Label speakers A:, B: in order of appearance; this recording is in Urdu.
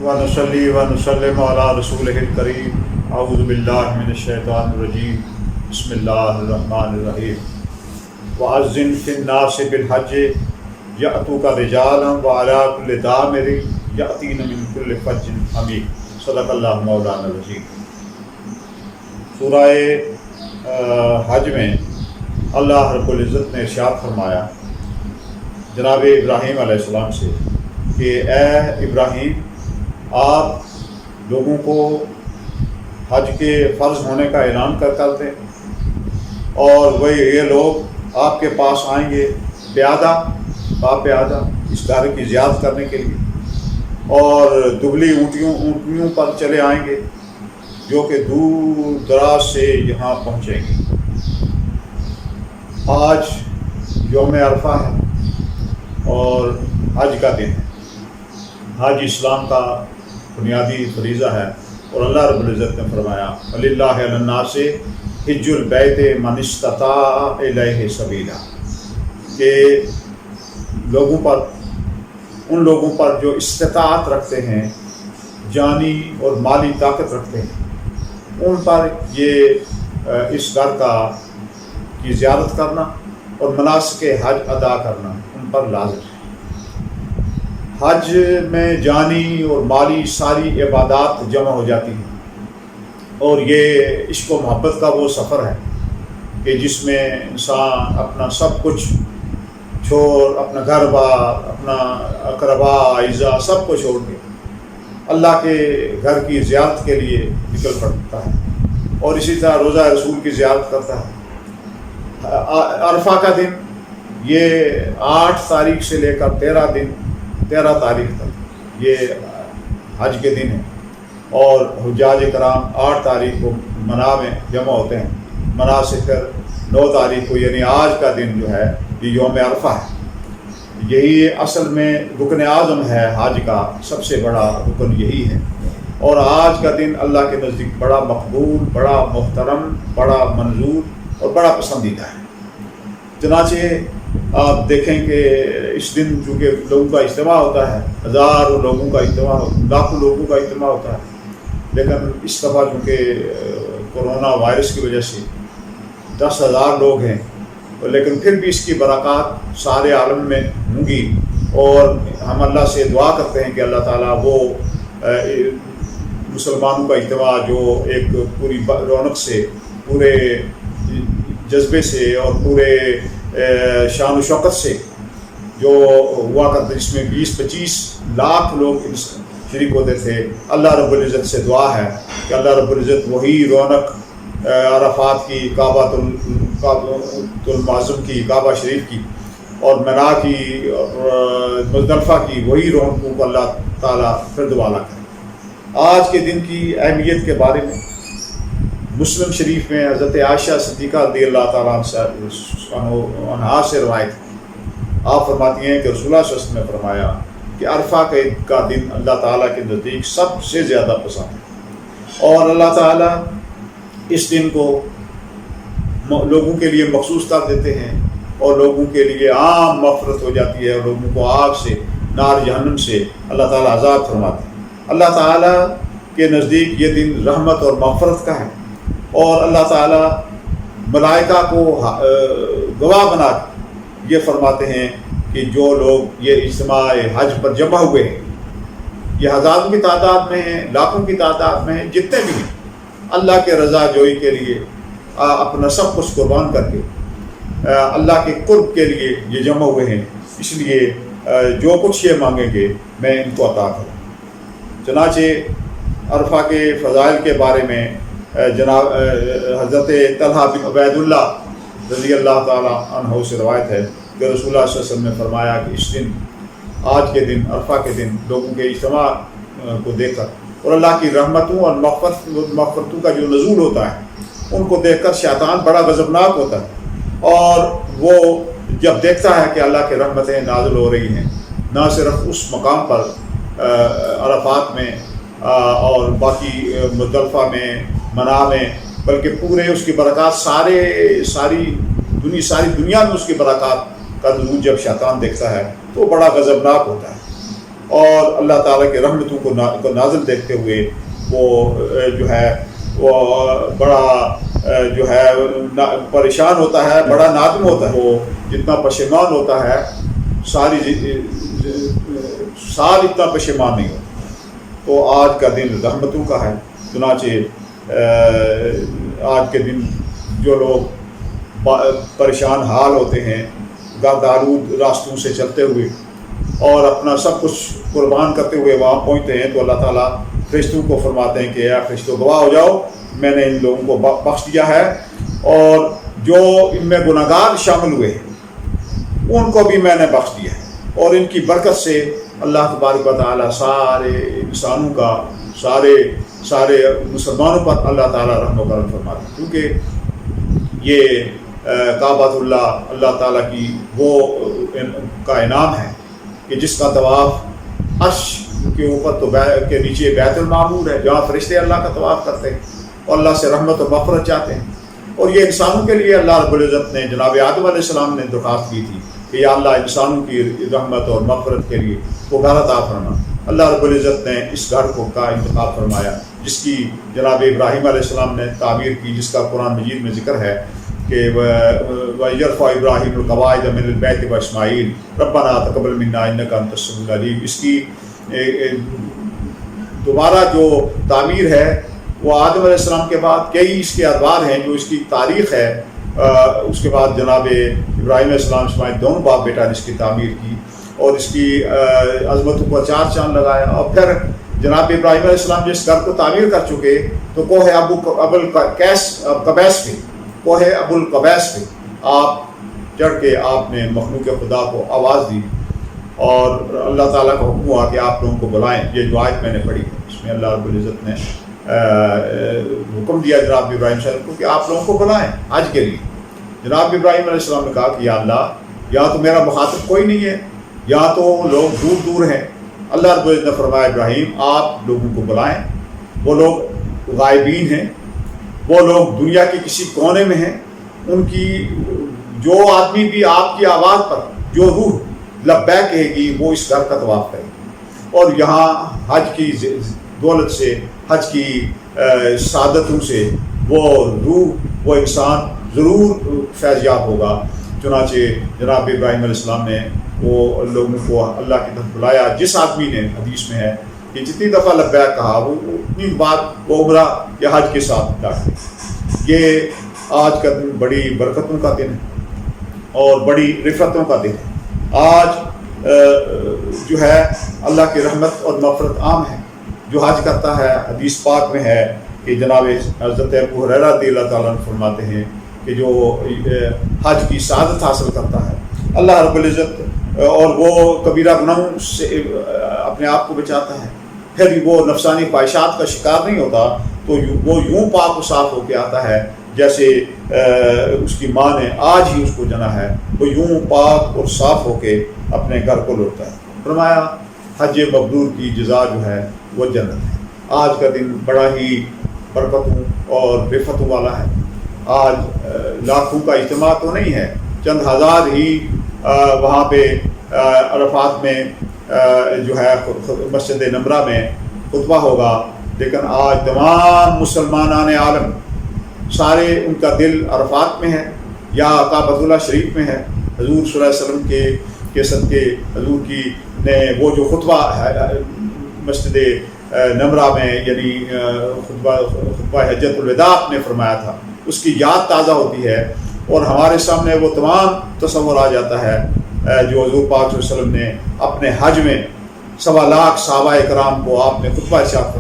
A: ونصلی ونسلم علی رسولہ الکریم اعوذ باللہ من الشیطان الرجیم بسم اللہ الرحمن الرحیم وأذن فی الناس بالحج یأتوک رجالا وعلی کل ضامر یأتین من کل فج عمیق صدق اللہ مولانا العظیم۔ سورہ حج میں اللہ رب العزت نے ارشاد فرمایا جناب ابراہیم علیہ السلام سے کہ اے ابراہیم آپ لوگوں کو حج کے فرض ہونے کا اعلان کر دیں، اور وہ یہ لوگ آپ کے پاس آئیں گے پیادہ اس دار کی زیارت کرنے کے لیے، اور دبلی اونٹیوں پر چلے آئیں گے جو کہ دور دراز سے یہاں پہنچیں گے۔ آج یوم عرفہ ہے اور حج کا دن ہے۔ حج اسلام کا بنیادی فریضہ ہے، اور اللہ رب العزت نے فرمایا وَلِلَّهِ عَلَى النَّاسِ حِجُّ الْبَيْتِ مَنِ اسْتَطَاعَ إِلَيْهِ سَبِيلًا، کہ ان لوگوں پر جو استطاعت رکھتے ہیں، جانی اور مالی طاقت رکھتے ہیں، ان پر یہ اس گھر کی زیارت کرنا اور مناسک حج ادا کرنا ان پر لازم ہے۔ حج میں جانی اور مالی ساری عبادات جمع ہو جاتی ہیں، اور یہ عشق و محبت کا وہ سفر ہے کہ جس میں انسان اپنا سب کچھ چھوڑ، اپنا گھر بار، اپنا اقربا اعزاء سب کو چھوڑ کے اللہ کے گھر کی زیارت کے لیے نکل پڑتا ہے، اور اسی طرح روزہ رسول کی زیارت کرتا ہے۔ عرفہ کا دن یہ 8 تاریخ سے لے کر 13 تاریخ تک یہ حج کے دن ہے، اور حجاج کرام 8 تاریخ کو منا میں جمع ہوتے ہیں، منا سے پھر 9 تاریخ کو یعنی آج کا دن جو ہے یہ یوم عرفہ ہے۔ یہی اصل میں رکن اعظم ہے، حج کا سب سے بڑا رکن یہی ہے، اور آج کا دن اللہ کے نزدیک بڑا مقبول، بڑا محترم، بڑا منظور اور بڑا پسندیدہ ہے۔ چنانچہ آپ دیکھیں کہ اس دن چونکہ لوگوں کا اجتماع ہوتا ہے، ہزاروں لوگوں کا اجتماع، لاکھوں لوگوں کا اجتماع ہوتا ہے، لیکن اس دفعہ چونکہ کورونا وائرس کی وجہ سے 10,000 لوگ ہیں، لیکن پھر بھی اس کی برکات سارے عالم میں ہوں گی، اور ہم اللہ سے دعا کرتے ہیں کہ اللہ تعالیٰ وہ مسلمانوں کا اجتماع جو ایک پوری رونق سے، پورے جذبے سے اور پورے شان و شوکت سے جو ہوا کرتے، جس میں 20-25 لاکھ لوگ شریک ہوتے تھے، اللہ رب العزت سے دعا ہے کہ اللہ رب العزت وہی رونق عرفات کی، کعبۃ المعظم کی، کعبہ شریف کی، اور منا کی اور مزدلفہ کی وہی رونقوں کو اللہ تعالیٰ پھر دوبارہ کرے۔ آج کے دن کی اہمیت کے بارے میں مسلم شریف میں حضرت عائشہ صدیقہ رضی اللہ تعالیٰ عنہا سے روایت، آپ فرماتی ہیں کہ رسول اللہ صلی اللہ علیہ وسلم نے فرمایا کہ عرفہ کا دن اللہ تعالیٰ کے نزدیک سب سے زیادہ پسند ہے، اور اللہ تعالیٰ اس دن کو لوگوں کے لیے مخصوص کر دیتے ہیں، اور لوگوں کے لیے عام مغفرت ہو جاتی ہے، اور لوگوں کو آگ سے، نار جہنم سے اللہ تعالیٰ آزاد فرماتے ہیں۔ اللہ تعالیٰ کے نزدیک یہ دن رحمت اور مغفرت کا ہے، اور اللہ تعالیٰ ملائکہ کو گواہ بنا کے یہ فرماتے ہیں کہ جو لوگ یہ اجتماع حج پر جمع ہوئے ہیں، یہ ہزاروں کی تعداد میں ہیں، لاکھوں کی تعداد میں ہیں، جتنے بھی ہیں، اللہ کے رضا جوئی کے لیے اپنا سب کچھ قربان کر کے اللہ کے قرب کے لیے یہ جمع ہوئے ہیں، اس لیے جو کچھ یہ مانگیں گے میں ان کو عطا کروں۔ چنانچہ عرفہ کے فضائل کے بارے میں جناب حضرت طلحہ بن عبید اللہ رضی اللہ تعالیٰ عنہ سے روایت ہے کہ رسول اللہ صلی اللہ علیہ وسلم نے فرمایا کہ اس دن، آج کے دن، عرفہ کے دن، لوگوں کے اجتماع کو دیکھ کر اور اللہ کی رحمتوں اور مغفرتوں کا جو نزول ہوتا ہے ان کو دیکھ کر شیطان بڑا غضبناک ہوتا ہے، اور وہ جب دیکھتا ہے کہ اللہ کی رحمتیں نازل ہو رہی ہیں، نہ صرف اس مقام پر عرفات میں اور باقی مزدلفہ میں، منا میں، بلکہ پورے اس کی برکات ساری دنیا میں اس کی برکات کا نزول جب شیطان دیکھتا ہے تو بڑا غضبناک ہوتا ہے۔ اور اللہ تعالیٰ کے رحمتوں کو نازل دیکھتے ہوئے وہ جو ہے وہ بڑا جو ہے پریشان ہوتا ہے، بڑا نادم ہوتا ہے، وہ جتنا پشیمان ہوتا ہے سال اتنا پشیمان نہیں ہوتا۔ تو آج کا دن رحمتوں کا ہے، چنانچہ آج کے دن جو لوگ پریشان حال ہوتے ہیں، گرد آلود راستوں سے چلتے ہوئے اور اپنا سب کچھ قربان کرتے ہوئے وہاں پہنچتے ہیں، تو اللہ تعالیٰ فرشتوں کو فرماتے ہیں کہ اے فرشتوں گواہ ہو جاؤ، میں نے ان لوگوں کو بخش دیا ہے، اور جو ان میں گناہگار شامل ہوئے ہیں ان کو بھی میں نے بخش دیا ہے، اور ان کی برکت سے اللہ تبارک و تعالیٰ سارے انسانوں کا، سارے مسلمانوں پر اللہ تعالیٰ رحم و کرم فرماتے ہیں، کیونکہ یہ کعبۃ اللہ تعالیٰ کی وہ کا انعام ہے کہ جس کا طواف عرش کے اوپر تو کے نیچے بیت المعمور ہے، جہاں فرشتے اللہ کا طواف کرتے ہیں اور اللہ سے رحمت و مغفرت چاہتے ہیں۔ اور یہ انسانوں کے لیے اللہ رب العزت نے جناب آدم علیہ السلام نے درخواست کی تھی کہ یا اللہ انسانوں کی رحمت اور مغفرت کے لیے وہ گھر عطا فرما۔ اللہ رب العزت نے اس گھر کو کا انتخاب فرمایا جس کی جناب ابراہیم علیہ السلام نے تعمیر کی، جس کا قرآن مجید میں ذکر ہے کہ عرفا ابراہیم القواعد من البیت و اسماعیل ربنا تقبل منا انک انت السمیع العلیم۔ اس کی دوبارہ جو تعمیر ہے وہ آدم علیہ السلام کے بعد کئی اس کے ادوار ہیں جو اس کی تاریخ ہے۔ اس کے بعد جناب ابراہیم علیہ السلام اسماعیل دونوں باپ بیٹا نے اس کی تعمیر کی اور اس کی عظمتوں کو چار چاند لگایا، اور پھر جناب ابراہیم علیہ السلام جس گھر کو تعمیر کر چکے تو کوہ ابو القبیس پہ آپ چڑھ کے آپ نے مخلوق خدا کو آواز دی، اور اللہ تعالیٰ کا حکم ہوا کہ آپ لوگوں کو بلائیں۔ یہ جو آیت میں نے پڑھی ہے اس میں اللہ رب العزت نے حکم دیا جناب ابراہیم علیہ السلام کو کہ آپ لوگوں کو بلائیں حج کے لیے۔ جناب ابراہیم علیہ السلام نے کہا کہ یا اللہ، یا تو میرا مخاطب کوئی نہیں ہے یا تو لوگ دور دور ہیں۔ اللہ رب العزت نے فرمایا ابراہیم آپ لوگوں کو بلائیں، وہ لوگ غائبین ہیں، وہ لوگ دنیا کے کسی کونے میں ہیں، ان کی جو آدمی بھی آپ کی آواز پر جو روح لبیک کہے گی وہ اس گھر کا طواف کرے گی، اور یہاں حج کی دولت سے، حج کی سعادتوں سے وہ روح، وہ انسان ضرور فیض یاب ہوگا۔ چنانچہ جناب ابراہیم علیہ السلام نے وہ لوگوں کو اللہ کی طرف بلایا۔ جس آدمی نے، حدیث میں ہے کہ جتنی دفعہ لبیک کہا وہ اتنی بار وہ عمرہ یا حج کے ساتھ ڈاکے۔ یہ آج کا دن بڑی برکتوں کا دن ہے اور بڑی رفعتوں کا دن ہے۔ آج جو ہے اللہ کی رحمت اور مغفرت عام ہے۔ جو حج کرتا ہے، حدیث پاک میں ہے کہ جناب حضرت ابو ہریرہ رضی اللہ تعالیٰ عنہ فرماتے ہیں کہ جو حج کی سعادت حاصل کرتا ہے اللہ رب العزت، اور وہ کبیرہ گناہوں سے اپنے آپ کو بچاتا ہے، پھر وہ نفسانی خواہشات کا شکار نہیں ہوتا، تو وہ یوں پاک و صاف ہو کے آتا ہے جیسے اس کی ماں نے آج ہی اس کو جنا ہے، وہ یوں پاک اور صاف ہو کے اپنے گھر کو لوٹتا ہے۔ فرمایا حج مبرور کی جزا جو ہے وہ جنت ہے۔ آج کا دن بڑا ہی برکتوں اور رفعتوں والا ہے۔ آج لاکھوں کا اجتماع تو نہیں ہے، چند ہزار ہی وہاں پہ عرفات میں جو ہے مسجد نمرہ میں خطبہ ہوگا، لیکن آج تمام مسلمانان عالم سارے ان کا دل عرفات میں ہے یا کعبۃ اللہ شریف میں ہے۔ حضور صلی اللہ علیہ وسلم کے صدقے حضور کی نے وہ جو خطبہ مسجد نمرہ میں یعنی خطبہ حجۃ الوداع نے فرمایا تھا، اس کی یاد تازہ ہوتی ہے اور ہمارے سامنے وہ تمام تصور آ جاتا ہے جو حضور پاک صلی اللہ علیہ وسلم نے اپنے حج میں 1.25 لاکھ صحابہ کرام کو آپ نے خطبہ ارشاد